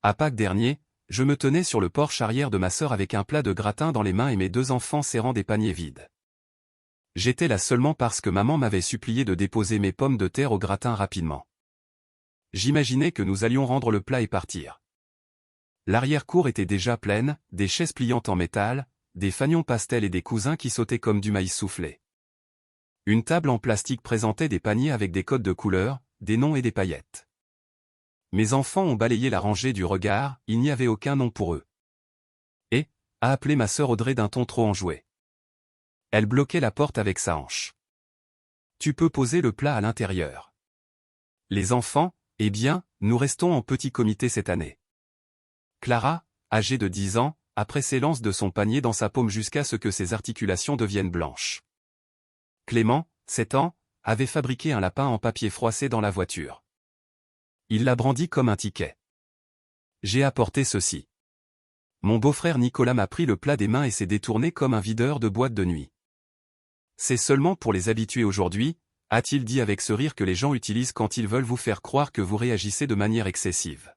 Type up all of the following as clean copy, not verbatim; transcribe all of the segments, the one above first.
À Pâques dernier, je me tenais sur le porche arrière de ma sœur avec un plat de gratin dans les mains et mes deux enfants serrant des paniers vides. J'étais là seulement parce que maman m'avait supplié de déposer mes pommes de terre au gratin rapidement. J'imaginais que nous allions rendre le plat et partir. L'arrière-cour était déjà pleine, des chaises pliantes en métal, des fanions pastels et des cousins qui sautaient comme du maïs soufflé. Une table en plastique présentait des paniers avec des codes de couleurs, des noms et des paillettes. Mes enfants ont balayé la rangée du regard, il n'y avait aucun nom pour eux. Et, a appelé ma sœur Audrey d'un ton trop enjoué. Elle bloquait la porte avec sa hanche. Tu peux poser le plat à l'intérieur. Les enfants, eh bien, nous restons en petit comité cette année. Clara, âgée de 10 ans, après s'élance de son panier dans sa paume jusqu'à ce que ses articulations deviennent blanches. Clément, 7 ans, avait fabriqué un lapin en papier froissé dans la voiture. Il l'a brandi comme un ticket. J'ai apporté ceci. Mon beau-frère Nicolas m'a pris le plat des mains et s'est détourné comme un videur de boîte de nuit. C'est seulement pour les habituer aujourd'hui, a-t-il dit avec ce rire que les gens utilisent quand ils veulent vous faire croire que vous réagissez de manière excessive.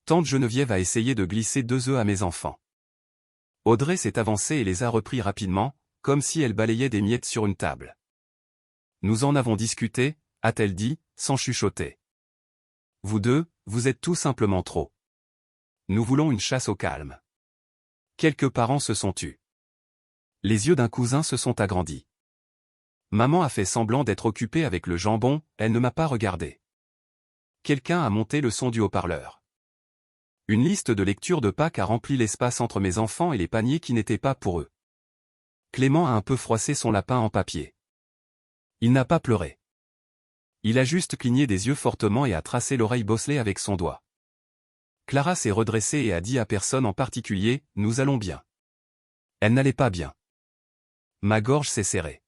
Tante Geneviève a essayé de glisser 2 œufs à mes enfants. Audrey s'est avancée et les a repris rapidement, comme si elle balayait des miettes sur une table. Nous en avons discuté, a-t-elle dit, sans chuchoter. Vous deux, vous êtes tout simplement trop. Nous voulons une chasse au calme. Quelques parents se sont tus. Les yeux d'un cousin se sont agrandis. Maman a fait semblant d'être occupée avec le jambon, elle ne m'a pas regardé. Quelqu'un a monté le son du haut-parleur. Une liste de lecture de Pâques a rempli l'espace entre mes enfants et les paniers qui n'étaient pas pour eux. Clément a un peu froissé son lapin en papier. Il n'a pas pleuré. Il a juste cligné des yeux fortement et a tracé l'oreille bosselée avec son doigt. Clara s'est redressée et a dit à personne en particulier, « Nous allons bien ». Elle n'allait pas bien. Ma gorge s'est serrée.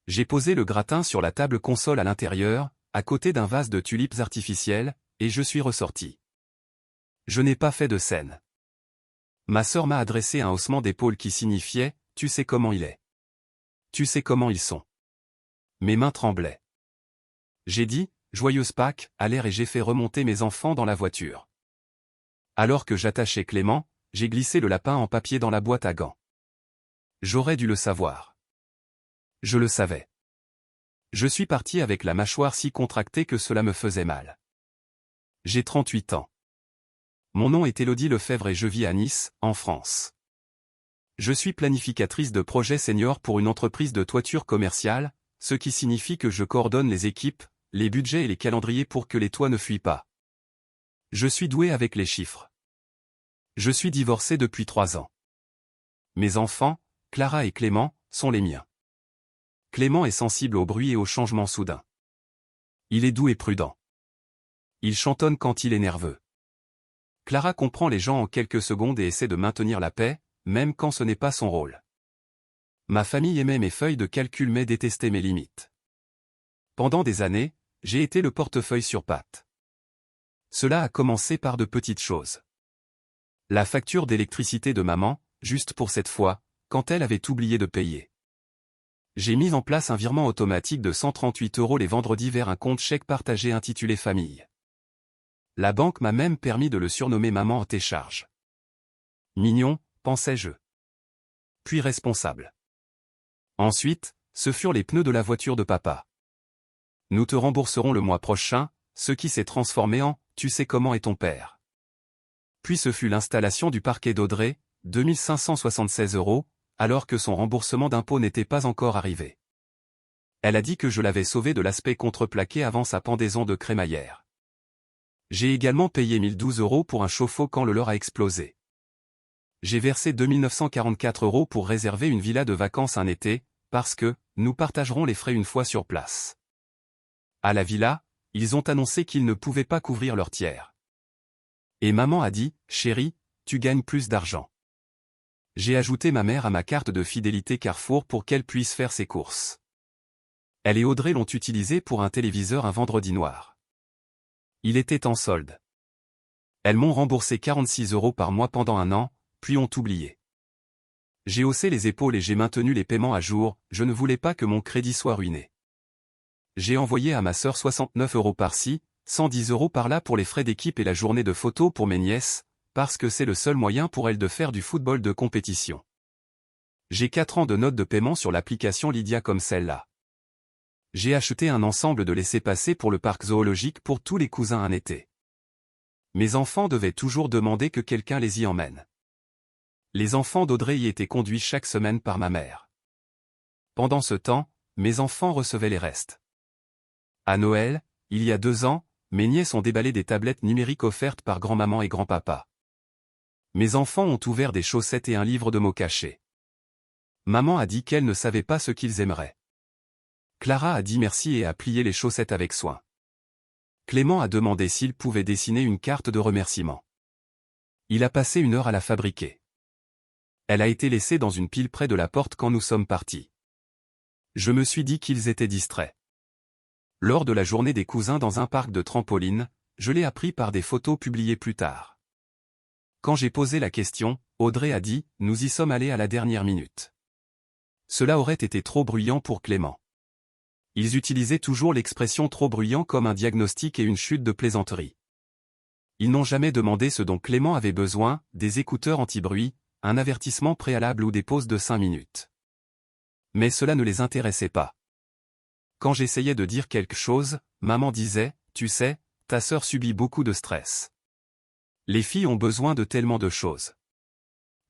J'ai posé le gratin sur la table console à l'intérieur, à côté d'un vase de tulipes artificielles, et je suis ressorti. Je n'ai pas fait de scène. Ma sœur m'a adressé un haussement d'épaule qui signifiait « Tu sais comment il est. Tu sais comment ils sont. » Mes mains tremblaient. J'ai dit « Joyeuse Pâques » à l'air et j'ai fait remonter mes enfants dans la voiture. Alors que j'attachais Clément, j'ai glissé le lapin en papier dans la boîte à gants. J'aurais dû le savoir. Je le savais. Je suis parti avec la mâchoire si contractée que cela me faisait mal. J'ai 38 ans. Mon nom est Élodie Lefebvre et je vis à Nice, en France. Je suis planificatrice de projet senior pour une entreprise de toiture commerciale, ce qui signifie que je coordonne les équipes, les budgets et les calendriers pour que les toits ne fuient pas. Je suis doué avec les chiffres. Je suis divorcé depuis 3 ans. Mes enfants, Clara et Clément, sont les miens. Clément est sensible au bruit et aux changements soudains. Il est doux et prudent. Il chantonne quand il est nerveux. Clara comprend les gens en quelques secondes et essaie de maintenir la paix, même quand ce n'est pas son rôle. Ma famille aimait mes feuilles de calcul mais détestait mes limites. Pendant des années, j'ai été le portefeuille sur pattes. Cela a commencé par de petites choses. La facture d'électricité de maman, juste pour cette fois, quand elle avait oublié de payer. J'ai mis en place un virement automatique de 138 € les vendredis vers un compte chèque partagé intitulé Famille. La banque m'a même permis de le surnommer Maman à tes charges. Mignon, pensais-je. Puis responsable. Ensuite, ce furent les pneus de la voiture de papa. Nous te rembourserons le mois prochain, ce qui s'est transformé en « Tu sais comment est ton père ». Puis ce fut l'installation du parquet d'Audrey, 2576 €, alors que son remboursement d'impôt n'était pas encore arrivé. Elle a dit que je l'avais sauvée de l'aspect contreplaqué avant sa pendaison de crémaillère. J'ai également payé 1012 € pour un chauffe-eau quand le leur a explosé. J'ai versé 2944 € pour réserver une villa de vacances un été, parce que, nous partagerons les frais une fois sur place. À la villa, ils ont annoncé qu'ils ne pouvaient pas couvrir leur tiers. Et maman a dit, chérie, tu gagnes plus d'argent. J'ai ajouté ma mère à ma carte de fidélité Carrefour pour qu'elle puisse faire ses courses. Elle et Audrey l'ont utilisé pour un téléviseur un vendredi noir. Il était en solde. Elles m'ont remboursé 46 € par mois pendant 1 an, puis ont oublié. J'ai haussé les épaules et j'ai maintenu les paiements à jour, je ne voulais pas que mon crédit soit ruiné. J'ai envoyé à ma sœur 69 € par-ci, 110 € par là pour les frais d'équipe et la journée de photo pour mes nièces, parce que c'est le seul moyen pour elles de faire du football de compétition. J'ai 4 ans de notes de paiement sur l'application Lydia comme celle-là. J'ai acheté un ensemble de laissez-passer pour le parc zoologique pour tous les cousins un été. Mes enfants devaient toujours demander que quelqu'un les y emmène. Les enfants d'Audrey y étaient conduits chaque semaine par ma mère. Pendant ce temps, mes enfants recevaient les restes. À Noël, il y a 2 ans, mes nièces ont déballé des tablettes numériques offertes par grand-maman et grand-papa. Mes enfants ont ouvert des chaussettes et un livre de mots cachés. Maman a dit qu'elle ne savait pas ce qu'ils aimeraient. Clara a dit merci et a plié les chaussettes avec soin. Clément a demandé s'il pouvait dessiner une carte de remerciement. Il a passé 1 heure à la fabriquer. Elle a été laissée dans une pile près de la porte quand nous sommes partis. Je me suis dit qu'ils étaient distraits. Lors de la journée des cousins dans un parc de trampoline, je l'ai appris par des photos publiées plus tard. Quand j'ai posé la question, Audrey a dit « Nous y sommes allés à la dernière minute ». Cela aurait été trop bruyant pour Clément. Ils utilisaient toujours l'expression trop bruyant comme un diagnostic et une chute de plaisanterie. Ils n'ont jamais demandé ce dont Clément avait besoin, des écouteurs anti-bruit, un avertissement préalable ou des pauses de 5 minutes. Mais cela ne les intéressait pas. Quand j'essayais de dire quelque chose, maman disait, « Tu sais, ta sœur subit beaucoup de stress. Les filles ont besoin de tellement de choses.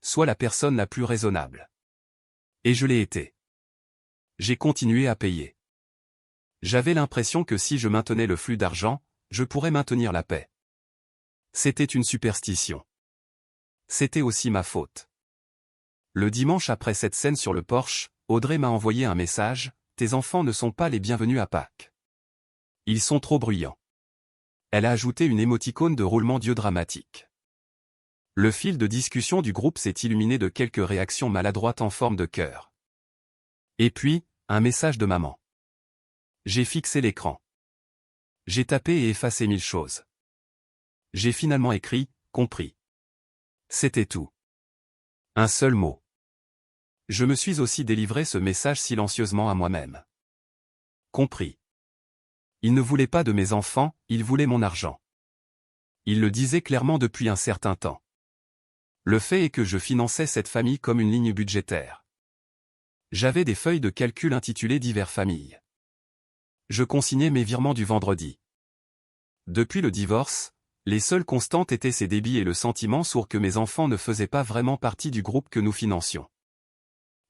Sois la personne la plus raisonnable. » Et je l'ai été. J'ai continué à payer. J'avais l'impression que si je maintenais le flux d'argent, je pourrais maintenir la paix. C'était une superstition. C'était aussi ma faute. Le dimanche après cette scène sur le porche, Audrey m'a envoyé un message, « Tes enfants ne sont pas les bienvenus à Pâques. Ils sont trop bruyants. » Elle a ajouté une émoticône de roulement d'yeux dramatique. Le fil de discussion du groupe s'est illuminé de quelques réactions maladroites en forme de cœur. Et puis, un message de maman. J'ai fixé l'écran. J'ai tapé et effacé 1000 choses. J'ai finalement écrit « Compris ». C'était tout. Un seul mot. Je me suis aussi délivré ce message silencieusement à moi-même. Compris. Il ne voulait pas de mes enfants, il voulait mon argent. Il le disait clairement depuis un certain temps. Le fait est que je finançais cette famille comme une ligne budgétaire. J'avais des feuilles de calcul intitulées divers familles. Je consignais mes virements du vendredi. Depuis le divorce, les seules constantes étaient ces débits et le sentiment sourd que mes enfants ne faisaient pas vraiment partie du groupe que nous financions.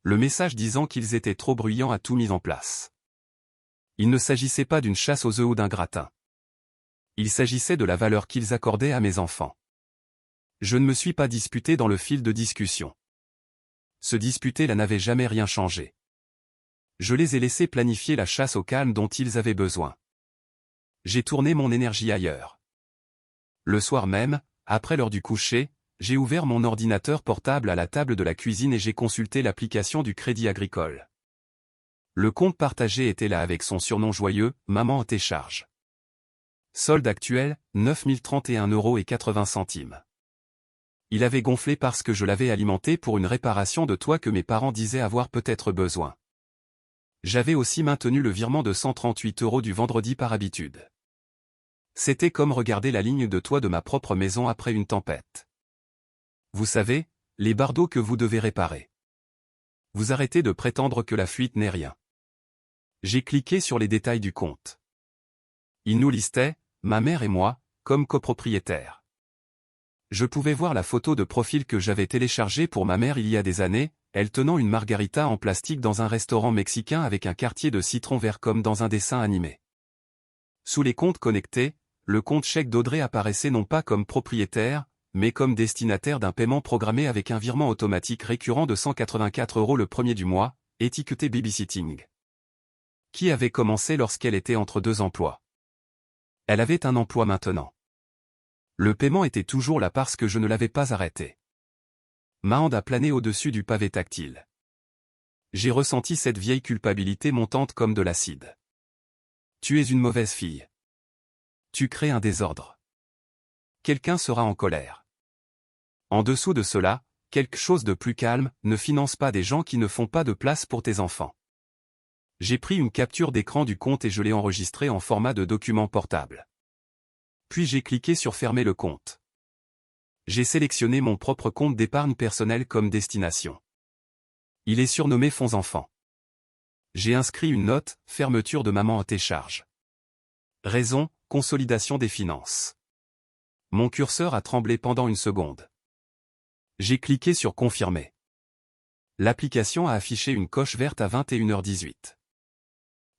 Le message disant qu'ils étaient trop bruyants a tout mis en place. Il ne s'agissait pas d'une chasse aux œufs ou d'un gratin. Il s'agissait de la valeur qu'ils accordaient à mes enfants. Je ne me suis pas disputé dans le fil de discussion. Se disputer là n'avait jamais rien changé. Je les ai laissés planifier la chasse au calme dont ils avaient besoin. J'ai tourné mon énergie ailleurs. Le soir même, après l'heure du coucher, j'ai ouvert mon ordinateur portable à la table de la cuisine et j'ai consulté l'application du Crédit Agricole. Le compte partagé était là avec son surnom joyeux, Maman tes charges. Solde actuel, 9 031,80 €. Il avait gonflé parce que je l'avais alimenté pour une réparation de toit que mes parents disaient avoir peut-être besoin. J'avais aussi maintenu le virement de 138 € du vendredi par habitude. C'était comme regarder la ligne de toit de ma propre maison après une tempête. Vous savez, les bardeaux que vous devez réparer. Vous arrêtez de prétendre que la fuite n'est rien. J'ai cliqué sur les détails du compte. Il nous listait, ma mère et moi, comme copropriétaires. Je pouvais voir la photo de profil que j'avais téléchargée pour ma mère il y a des années, elle tenant une margarita en plastique dans un restaurant mexicain avec un quartier de citron vert comme dans un dessin animé. Sous les comptes connectés, le compte chèque d'Audrey apparaissait non pas comme propriétaire, mais comme destinataire d'un paiement programmé avec un virement automatique récurrent de 184 € le premier du mois, étiqueté babysitting. Qui avait commencé lorsqu'elle était entre 2 emplois. Elle avait un emploi maintenant. Le paiement était toujours là parce que je ne l'avais pas arrêté. Ma hand a plané au-dessus du pavé tactile. J'ai ressenti cette vieille culpabilité montante comme de l'acide. Tu es une mauvaise fille. Tu crées un désordre. Quelqu'un sera en colère. En dessous de cela, quelque chose de plus calme, ne finance pas des gens qui ne font pas de place pour tes enfants. J'ai pris une capture d'écran du compte et je l'ai enregistré en format de document portable. Puis j'ai cliqué sur fermer le compte. J'ai sélectionné mon propre compte d'épargne personnelle comme destination. Il est surnommé Fonds Enfants. J'ai inscrit une note, fermeture de maman à tes charges. Raison, consolidation des finances. Mon curseur a tremblé pendant une seconde. J'ai cliqué sur confirmer. L'application a affiché une coche verte à 21h18.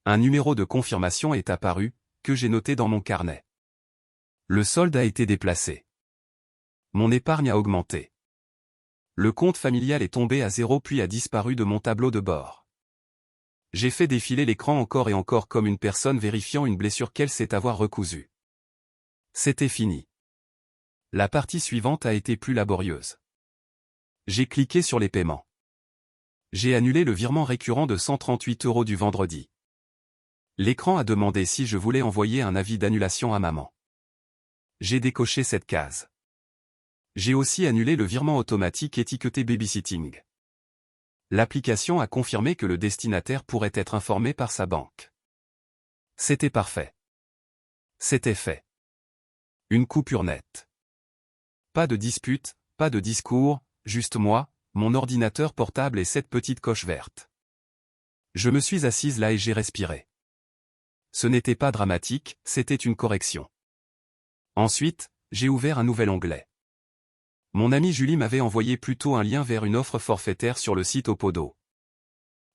Un numéro de confirmation est apparu, que j'ai noté dans mon carnet. Le solde a été déplacé. Mon épargne a augmenté. Le compte familial est tombé à 0 puis a disparu de mon tableau de bord. J'ai fait défiler l'écran encore et encore comme une personne vérifiant une blessure qu'elle sait avoir recousue. C'était fini. La partie suivante a été plus laborieuse. J'ai cliqué sur les paiements. J'ai annulé le virement récurrent de 138 € du vendredi. L'écran a demandé si je voulais envoyer un avis d'annulation à maman. J'ai décoché cette case. J'ai aussi annulé le virement automatique étiqueté babysitting. L'application a confirmé que le destinataire pourrait être informé par sa banque. C'était parfait. C'était fait. Une coupure nette. Pas de dispute, pas de discours, juste moi, mon ordinateur portable et cette petite coche verte. Je me suis assise là et j'ai respiré. Ce n'était pas dramatique, c'était une correction. Ensuite, j'ai ouvert un nouvel onglet. Mon amie Julie m'avait envoyé plutôt un lien vers une offre forfaitaire sur le site Opodo.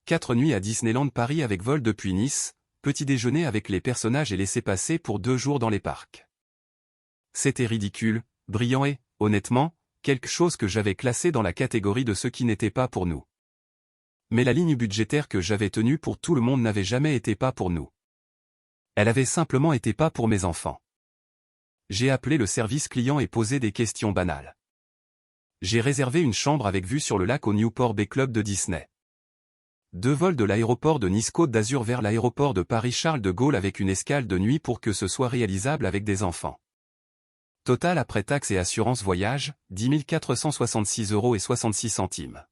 4 nuits à Disneyland Paris avec vol depuis Nice, petit déjeuner avec les personnages et laissez-passer pour 2 jours dans les parcs. C'était ridicule, brillant et, honnêtement, quelque chose que j'avais classé dans la catégorie de ce qui n'était pas pour nous. Mais la ligne budgétaire que j'avais tenue pour tout le monde n'avait jamais été pas pour nous. Elle avait simplement été pas pour mes enfants. J'ai appelé le service client et posé des questions banales. J'ai réservé une chambre avec vue sur le lac au Newport Bay Club de Disney. 2 vols de l'aéroport de Nice-Côte d'Azur vers l'aéroport de Paris-Charles de Gaulle avec une escale de nuit pour que ce soit réalisable avec des enfants. Total après taxes et assurance voyage, 10 466,66 €.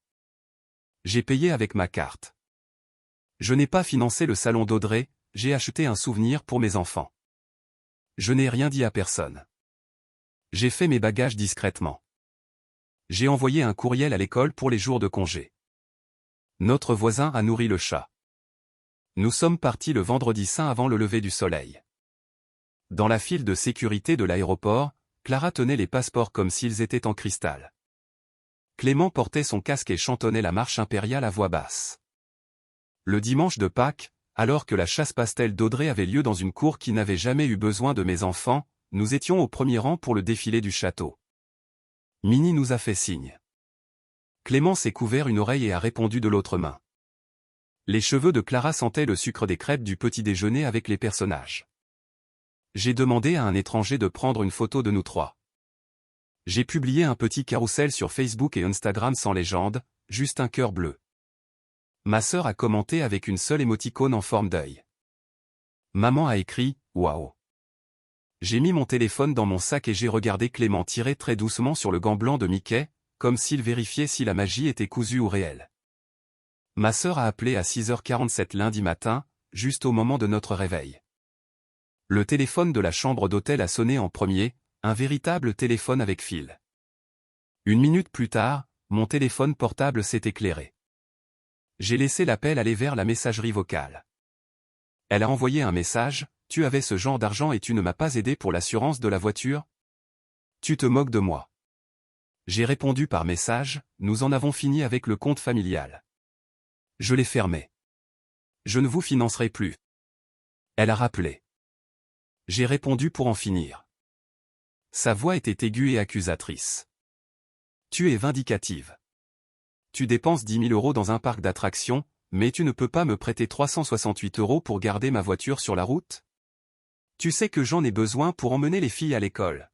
J'ai payé avec ma carte. Je n'ai pas financé le salon d'Audrey, j'ai acheté un souvenir pour mes enfants. Je n'ai rien dit à personne. J'ai fait mes bagages discrètement. J'ai envoyé un courriel à l'école pour les jours de congé. Notre voisin a nourri le chat. Nous sommes partis le vendredi saint avant le lever du soleil. Dans la file de sécurité de l'aéroport, Clara tenait les passeports comme s'ils étaient en cristal. Clément portait son casque et chantonnait la marche impériale à voix basse. Le dimanche de Pâques, alors que la chasse pastel d'Audrey avait lieu dans une cour qui n'avait jamais eu besoin de mes enfants, nous étions au premier rang pour le défilé du château. Minnie nous a fait signe. Clément s'est couvert une oreille et a répondu de l'autre main. Les cheveux de Clara sentaient le sucre des crêpes du petit déjeuner avec les personnages. J'ai demandé à un étranger de prendre une photo de nous 3. J'ai publié un petit carrousel sur Facebook et Instagram sans légende, juste un cœur bleu. Ma sœur a commenté avec une seule émoticône en forme d'œil. Maman a écrit « Waouh ». J'ai mis mon téléphone dans mon sac et j'ai regardé Clément tirer très doucement sur le gant blanc de Mickey, comme s'il vérifiait si la magie était cousue ou réelle. Ma sœur a appelé à 6h47 lundi matin, juste au moment de notre réveil. Le téléphone de la chambre d'hôtel a sonné en premier, un véritable téléphone avec fil. 1 minute plus tard, mon téléphone portable s'est éclairé. J'ai laissé l'appel aller vers la messagerie vocale. Elle a envoyé un message, « Tu avais ce genre d'argent et tu ne m'as pas aidé pour l'assurance de la voiture ? Tu te moques de moi. » J'ai répondu par message, « Nous en avons fini avec le compte familial. Je l'ai fermé. Je ne vous financerai plus. » Elle a rappelé. J'ai répondu pour en finir. Sa voix était aiguë et accusatrice. Tu es vindicative. Tu dépenses 10 000 € dans un parc d'attractions, mais tu ne peux pas me prêter 368 € pour garder ma voiture sur la route ? Tu sais que j'en ai besoin pour emmener les filles à l'école.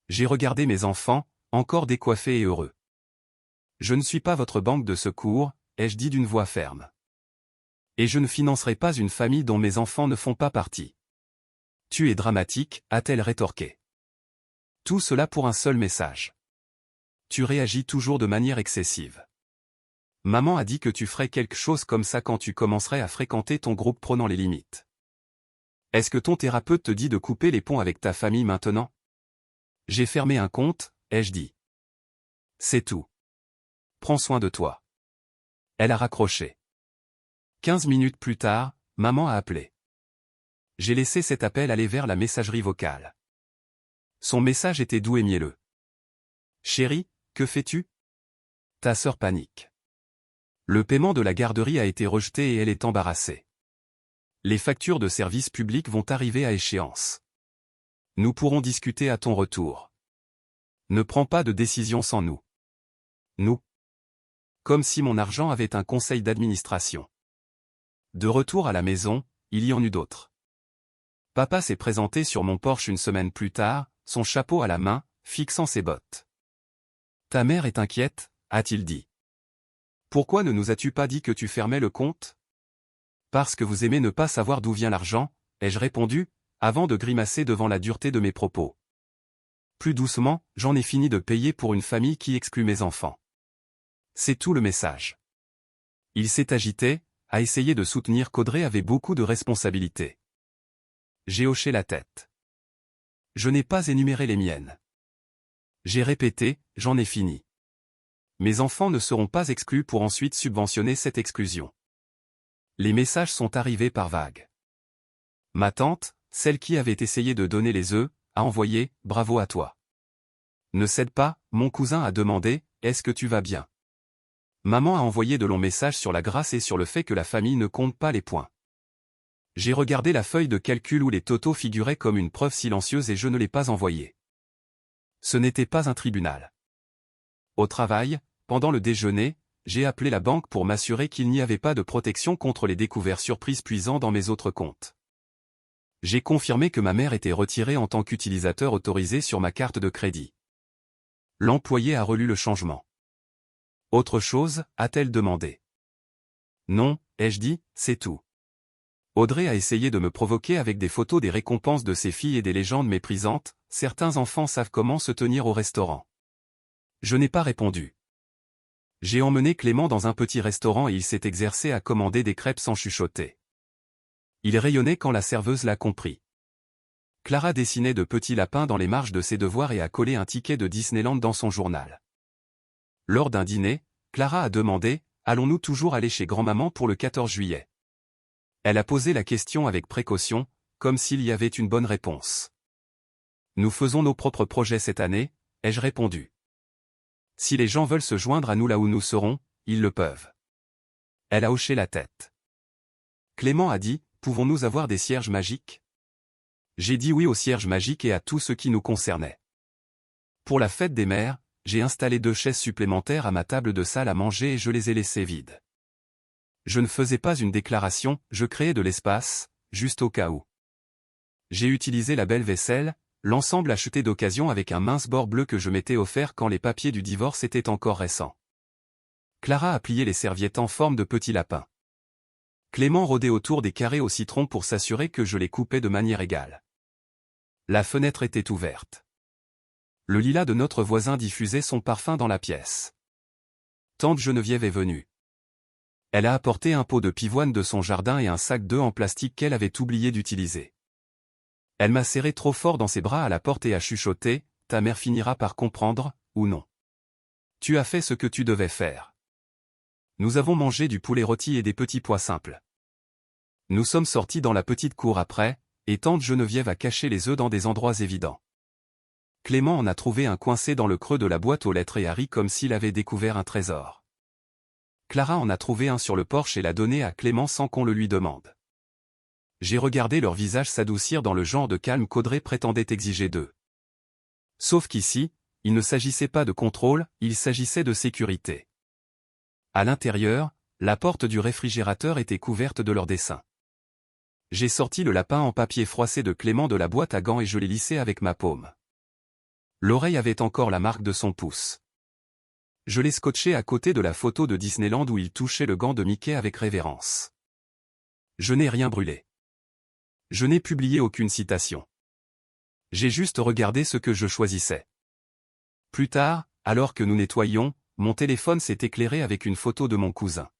J'ai regardé mes enfants, encore décoiffés et heureux. Je ne suis pas votre banque de secours, ai-je dit d'une voix ferme. Et je ne financerai pas une famille dont mes enfants ne font pas partie. Tu es dramatique, a-t-elle rétorqué. Tout cela pour un seul message. Tu réagis toujours de manière excessive. Maman a dit que tu ferais quelque chose comme ça quand tu commencerais à fréquenter ton groupe prenant les limites. Est-ce que ton thérapeute te dit de couper les ponts avec ta famille maintenant? J'ai fermé un compte, ai-je dit. C'est tout. Prends soin de toi. Elle a raccroché. 15 minutes plus tard, maman a appelé. J'ai laissé cet appel aller vers la messagerie vocale. Son message était doux et mielleux. Chérie, que fais-tu? Ta sœur panique. Le paiement de la garderie a été rejeté et elle est embarrassée. Les factures de services publics vont arriver à échéance. Nous pourrons discuter à ton retour. Ne prends pas de décision sans nous. Nous. Comme si mon argent avait un conseil d'administration. De retour à la maison, il y en eut d'autres. Papa s'est présenté sur mon porche une semaine plus tard, son chapeau à la main, fixant ses bottes. Ta mère est inquiète, a-t-il dit. Pourquoi ne nous as-tu pas dit que tu fermais le compte? Parce que vous aimez ne pas savoir d'où vient l'argent, ai-je répondu, avant de grimacer devant la dureté de mes propos. Plus doucement, j'en ai fini de payer pour une famille qui exclut mes enfants. C'est tout le message. Il s'est agité, a essayé de soutenir qu'Audrey avait beaucoup de responsabilités. J'ai hoché la tête. Je n'ai pas énuméré les miennes. J'ai répété, j'en ai fini. Mes enfants ne seront pas exclus pour ensuite subventionner cette exclusion. Les messages sont arrivés par vagues. Ma tante, celle qui avait essayé de donner les œufs, a envoyé « Bravo à toi ». Ne cède pas, mon cousin a demandé « Est-ce que tu vas bien ?» Maman a envoyé de longs messages sur la grâce et sur le fait que la famille ne compte pas les points. J'ai regardé la feuille de calcul où les totaux figuraient comme une preuve silencieuse et je ne l'ai pas envoyée. Ce n'était pas un tribunal. Au travail, pendant le déjeuner, j'ai appelé la banque pour m'assurer qu'il n'y avait pas de protection contre les découvertes surprises puisant dans mes autres comptes. J'ai confirmé que ma mère était retirée en tant qu'utilisateur autorisé sur ma carte de crédit. L'employé a relu le changement. Autre chose, a-t-elle demandé. Non, ai-je dit, c'est tout. Audrey a essayé de me provoquer avec des photos des récompenses de ses filles et des légendes méprisantes, certains enfants savent comment se tenir au restaurant. Je n'ai pas répondu. J'ai emmené Clément dans un petit restaurant et il s'est exercé à commander des crêpes sans chuchoter. Il rayonnait quand la serveuse l'a compris. Clara dessinait de petits lapins dans les marges de ses devoirs et a collé un ticket de Disneyland dans son journal. Lors d'un dîner, Clara a demandé « Allons-nous toujours aller chez grand-maman pour le 14 juillet ?» Elle a posé la question avec précaution, comme s'il y avait une bonne réponse. « Nous faisons nos propres projets cette année », ai-je répondu. Si les gens veulent se joindre à nous là où nous serons, ils le peuvent. Elle a hoché la tête. Clément a dit, pouvons-nous avoir des cierges magiques? J'ai dit oui aux cierges magiques et à tout ce qui nous concernait. Pour la fête des mères, j'ai installé 2 chaises supplémentaires à ma table de salle à manger et je les ai laissées vides. Je ne faisais pas une déclaration, je créais de l'espace, juste au cas où. J'ai utilisé la belle vaisselle, l'ensemble acheté d'occasion avec un mince bord bleu que je m'étais offert quand les papiers du divorce étaient encore récents. Clara a plié les serviettes en forme de petits lapins. Clément rôdait autour des carrés au citron pour s'assurer que je les coupais de manière égale. La fenêtre était ouverte. Le lilas de notre voisin diffusait son parfum dans la pièce. Tante Geneviève est venue. Elle a apporté un pot de pivoine de son jardin et un sac d'œufs en plastique qu'elle avait oublié d'utiliser. Elle m'a serré trop fort dans ses bras à la porte et a chuchoté, « Ta mère finira par comprendre, ou non. Tu as fait ce que tu devais faire. » Nous avons mangé du poulet rôti et des petits pois simples. Nous sommes sortis dans la petite cour après, et tante Geneviève a caché les œufs dans des endroits évidents. Clément en a trouvé un coincé dans le creux de la boîte aux lettres et a ri comme s'il avait découvert un trésor. Clara en a trouvé un sur le porche et l'a donné à Clément sans qu'on le lui demande. J'ai regardé leur visage s'adoucir dans le genre de calme qu'Audrey prétendait exiger d'eux. Sauf qu'ici, il ne s'agissait pas de contrôle, il s'agissait de sécurité. À l'intérieur, la porte du réfrigérateur était couverte de leurs dessins. J'ai sorti le lapin en papier froissé de Clément de la boîte à gants et je l'ai lissé avec ma paume. L'oreille avait encore la marque de son pouce. Je l'ai scotché à côté de la photo de Disneyland où il touchait le gant de Mickey avec révérence. Je n'ai rien brûlé. Je n'ai publié aucune citation. J'ai juste regardé ce que je choisissais. Plus tard, alors que nous nettoyions, mon téléphone s'est éclairé avec une photo de mon cousin.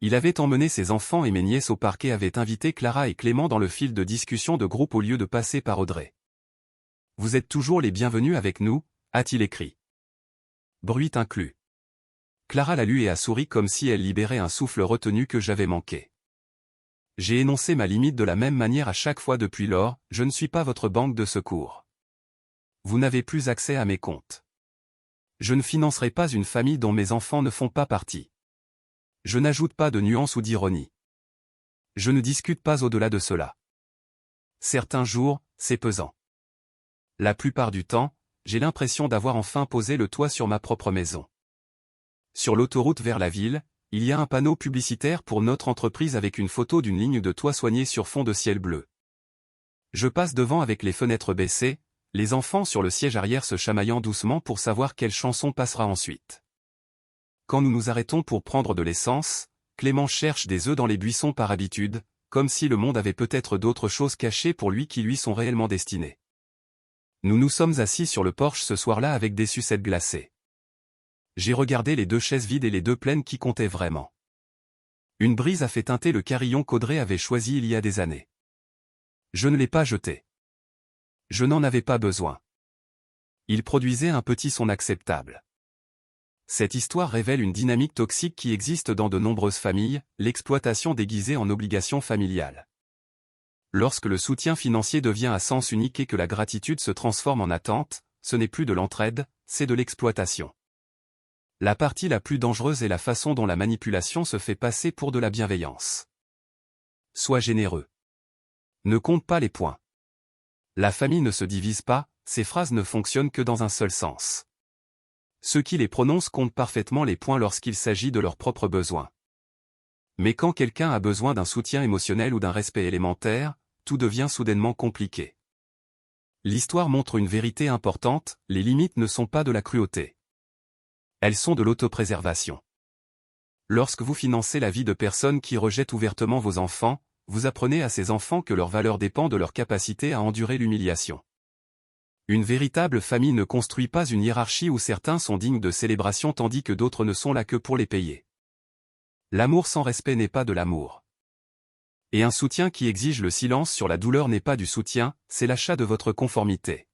Il avait emmené ses enfants et mes nièces au parc et avait invité Clara et Clément dans le fil de discussion de groupe au lieu de passer par Audrey. « Vous êtes toujours les bienvenus avec nous » a-t-il écrit. Bruit inclus. Clara l'a lu et a souri comme si elle libérait un souffle retenu que j'avais manqué. J'ai énoncé ma limite de la même manière à chaque fois depuis lors, je ne suis pas votre banque de secours. Vous n'avez plus accès à mes comptes. Je ne financerai pas une famille dont mes enfants ne font pas partie. Je n'ajoute pas de nuances ou d'ironie. Je ne discute pas au-delà de cela. Certains jours, c'est pesant. La plupart du temps, j'ai l'impression d'avoir enfin posé le toit sur ma propre maison. Sur l'autoroute vers la ville, il y a un panneau publicitaire pour notre entreprise avec une photo d'une ligne de toit soignée sur fond de ciel bleu. Je passe devant avec les fenêtres baissées, les enfants sur le siège arrière se chamaillant doucement pour savoir quelle chanson passera ensuite. Quand nous nous arrêtons pour prendre de l'essence, Clément cherche des œufs dans les buissons par habitude, comme si le monde avait peut-être d'autres choses cachées pour lui qui lui sont réellement destinées. Nous nous sommes assis sur le porche ce soir-là avec des sucettes glacées. J'ai regardé les 2 chaises vides et les 2 pleines qui comptaient vraiment. Une brise a fait teinter le carillon qu'Audrey avait choisi il y a des années. Je ne l'ai pas jeté. Je n'en avais pas besoin. Il produisait un petit son acceptable. Cette histoire révèle une dynamique toxique qui existe dans de nombreuses familles, l'exploitation déguisée en obligation familiale. Lorsque le soutien financier devient à sens unique et que la gratitude se transforme en attente, ce n'est plus de l'entraide, c'est de l'exploitation. La partie la plus dangereuse est la façon dont la manipulation se fait passer pour de la bienveillance. Sois généreux. Ne compte pas les points. La famille ne se divise pas, ces phrases ne fonctionnent que dans un seul sens. Ceux qui les prononcent comptent parfaitement les points lorsqu'il s'agit de leurs propres besoins. Mais quand quelqu'un a besoin d'un soutien émotionnel ou d'un respect élémentaire, tout devient soudainement compliqué. L'histoire montre une vérité importante, les limites ne sont pas de la cruauté. Elles sont de l'autopréservation. Lorsque vous financez la vie de personnes qui rejettent ouvertement vos enfants, vous apprenez à ces enfants que leur valeur dépend de leur capacité à endurer l'humiliation. Une véritable famille ne construit pas une hiérarchie où certains sont dignes de célébration tandis que d'autres ne sont là que pour les payer. L'amour sans respect n'est pas de l'amour. Et un soutien qui exige le silence sur la douleur n'est pas du soutien, c'est l'achat de votre conformité.